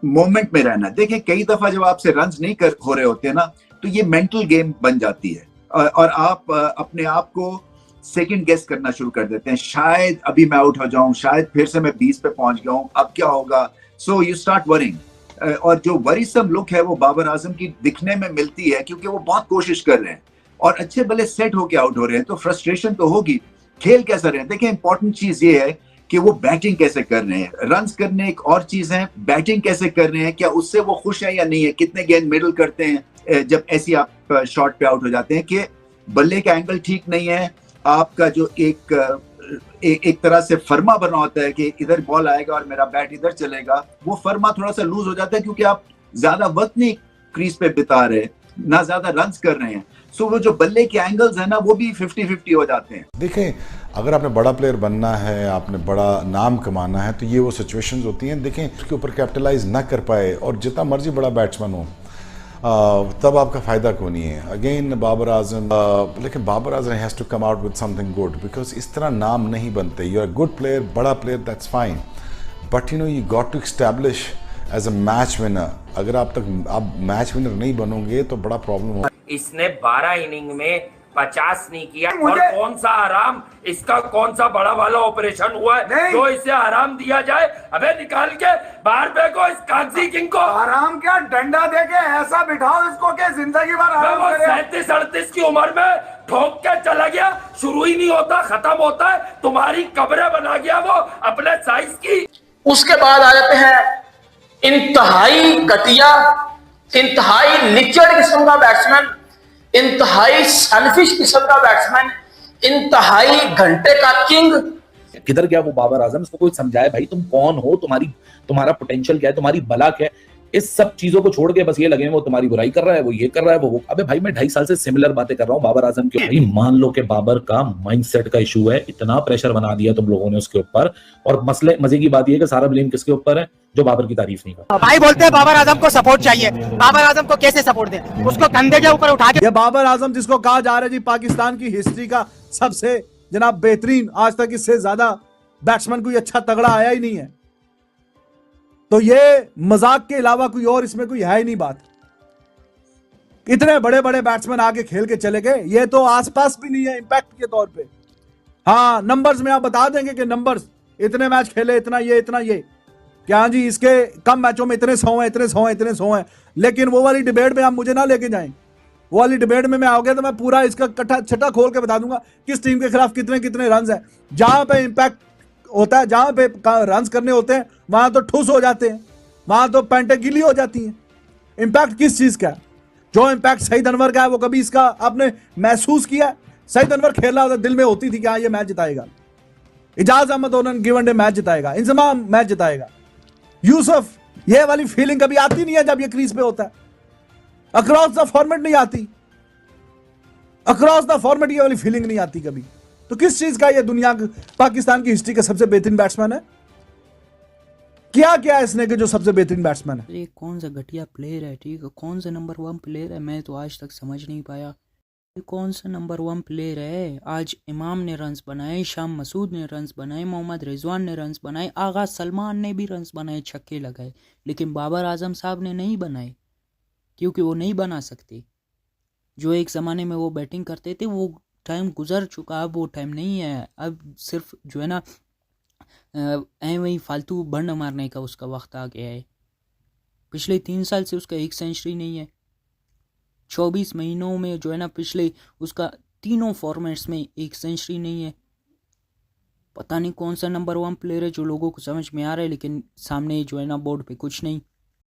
Moment में रहना। देखिए कई दफा जब आपसे रन्स नहीं कर हो रहे होते ना, तो ये मेंटल गेम बन जाती है और आप अपने आप को सेकंड गेस करना शुरू कर देते हैं, शायद अभी मैं आउट हो जाऊं, शायद फिर से मैं 20 पे पहुंच गया हूं, अब क्या होगा। सो यू स्टार्ट वरिंग और जो वरीसम लुक है वो बाबर आजम की दिखने में मिलती है, क्योंकि वो बहुत कोशिश कर रहे हैं और अच्छे भले सेट होके आउट हो रहे हैं, तो फ्रस्ट्रेशन तो होगी। खेल कैसा रहे, देखिए इंपॉर्टेंट चीज ये है कि वो बैटिंग कैसे कर रहे हैं। रन्स करने एक और चीज है, बैटिंग कैसे कर रहे हैं, क्या उससे वो खुश है या नहीं है, कितने गेंद मिडल करते हैं जब ऐसी आप शॉट पे आउट हो जाते हैं कि बल्ले का एंगल ठीक नहीं है, आपका जो एक तरह से फर्मा बना होता है कि इधर बॉल आएगा और मेरा बैट इधर चलेगा, वो फर्मा थोड़ा सा लूज हो जाता है, क्योंकि आप ज्यादा वक्त नहीं क्रीज पे बिता रहे, ना ज्यादा रन्स कर रहे हैं। सो वो जो बल्ले के एंगल्स है ना, वो भी 50-50 हो जाते हैं। देखें, अगर आपने बड़ा प्लेयर बनना है, आपने बड़ा नाम कमाना है, तो ये वो सिचुएशंस होती हैं। देखें, उसके ऊपर कैपिटलाइज ना कर पाए और जितना मर्जी बड़ा बैट्समैन हो, तब आपका फ़ायदा क्यों नहीं है। अगेन बाबर आजम, लेकिन Babar Azam has to come out with something good, because इस तरह नाम नहीं बनते। यू आर गुड प्लेयर, बड़ा player, that's fine, but you got to establish as a match winner. अगर आप मैच विनर नहीं बनोगे तो बड़ा प्रॉब्लम हो। इसने 12 इनिंग में 50 नहीं किया, और कौन सा आराम, इसका कौन सा बड़ा वाला ऑपरेशन हुआ है जो इसे आराम दिया जाए। अबे निकाल के बाहर फेंको इस कागजी किंग को। आराम क्या, डंडा देके ऐसा बिठाओ इसको कि जिंदगी भर आराम करे। 37-38 की उम्र में ठोक के चला गया, शुरू ही नहीं होता, खत्म होता है, तुम्हारी कब्रें बना गया वो अपने साइज की। उसके बाद आ जाते हैं इंतहाई घटिया, इंतहाई निचड़ किस्म का बैट्समैन, इंतहाई सेल्फिश किस्म का बैट्समैन, इंतहाई घंटे का किंग। किधर गया वो बाबर आजम? इसको कोई समझाए भाई, तुम कौन हो, तुम्हारा पोटेंशियल क्या है, तुम्हारी बला क्या है। इस सब चीजों को छोड़ के बस ये लगे वो तुम्हारी बुराई कर रहा है, वो ये कर रहा है, वो। अबे भाई, मैं 2.5 साल से सिमिलर बातें कर रहा हूँ बाबर आजम की। भाई मान लो कि बाबर का माइंडसेट का इशू है, इतना प्रेशर बना दिया तुम लोगों ने उसके ऊपर, और मजे की बात यह है कि सारा ब्लेम किसके ऊपर है? जो बाबर की तारीफ नहीं करता। भाई बोलते हैं बाबर आजम को सपोर्ट चाहिए, बाबर आजम को कैसे सपोर्ट दें? उसको कंधे के ऊपर उठा के। ये बाबर आजम जिसको कहा जा रहा है जी पाकिस्तान की हिस्ट्री का सबसे जनाब बेहतरीन, आज तक इससे ज्यादा बैट्समैन कोई अच्छा तगड़ा आया ही नहीं है, तो ये मजाक के अलावा कोई और इसमें कोई है ही नहीं बात। इतने बड़े बड़े बैट्समैन आके खेल के चले गए, ये तो आसपास भी नहीं है इम्पैक्ट के तौर पे। हाँ, नंबर्स में आप बता देंगे कि नंबर्स, इतने मैच खेले, इतना ये, क्या जी इसके कम मैचों में इतने 100 हैं, इतने 100 हैं, इतने 100 हैं। लेकिन वो वाली डिबेट में आप मुझे ना लेके जाएं। वो वाली डिबेट में मैं आओगे तो मैं पूरा इसका कट्ठा छटा खोल के बता दूंगा किस टीम के खिलाफ कितने कितने रन है। जहां पे इंपैक्ट होता है, जहां पे रन करने होते हैं, वहां तो ठुस हो जाते हैं, वहां तो पैंटे गीली हो जाती हैं। इंपैक्ट किस चीज का है? जो इंपैक्ट सईद अनवर का है, वो कभी इसका आपने महसूस किया? सईद अनवर खेल रहा था, दिल में होती थी कि हाँ ये मैच जिताएगा, Ijaz Ahmed on an given day match जिताएगा, इंजमाम मैच जिताएगा, यूसुफ, ये वाली फीलिंग कभी आती नहीं है जब ये क्रीज पे होता है। अक्रॉस द फॉर्मेट नहीं आती, अक्रॉस द फॉर्मेट ये वाली फीलिंग नहीं आती कभी। तो किस चीज का ये दुनिया, पाकिस्तान की हिस्ट्री का सबसे बेहतरीन बैट्समैन है? क्या इसने कि जो सबसे बेहतरीन बैट्समैन है? ये कौन सा घटिया प्लेयर है, ठीक है, कौन सा नंबर 1 प्लेयर है, मैं तो आज तक समझ नहीं पाया। ये कौन सा नंबर 1 प्लेयर है? आज इमाम ने रन्स बनाए, शाम मसूद ने रन्स बनाए, मोहम्मद रिजवान ने रन्स बनाए, आगा सलमान ने भी रन्स बनाए, छक्के लगाए, लेकिन बाबर आजम साहब ने नहीं बनाए, क्योंकि वो नहीं बना सकते। जो एक ज़माने में वो बैटिंग करते थे, वो टाइम गुजर चुका, अब वो टाइम नहीं है। अब सिर्फ जो है ना वही फालतू बंड मारने का उसका वक्त आ गया है। पिछले 3 साल से उसका एक सेंचुरी नहीं है। 24 महीनों में जो है ना पिछले उसका तीनों फॉर्मेट्स में एक सेंचुरी नहीं है। पता नहीं कौन सा नंबर 1 प्लेयर है जो लोगों को समझ में आ रहा है, लेकिन सामने जो है ना बोर्ड पे कुछ नहीं।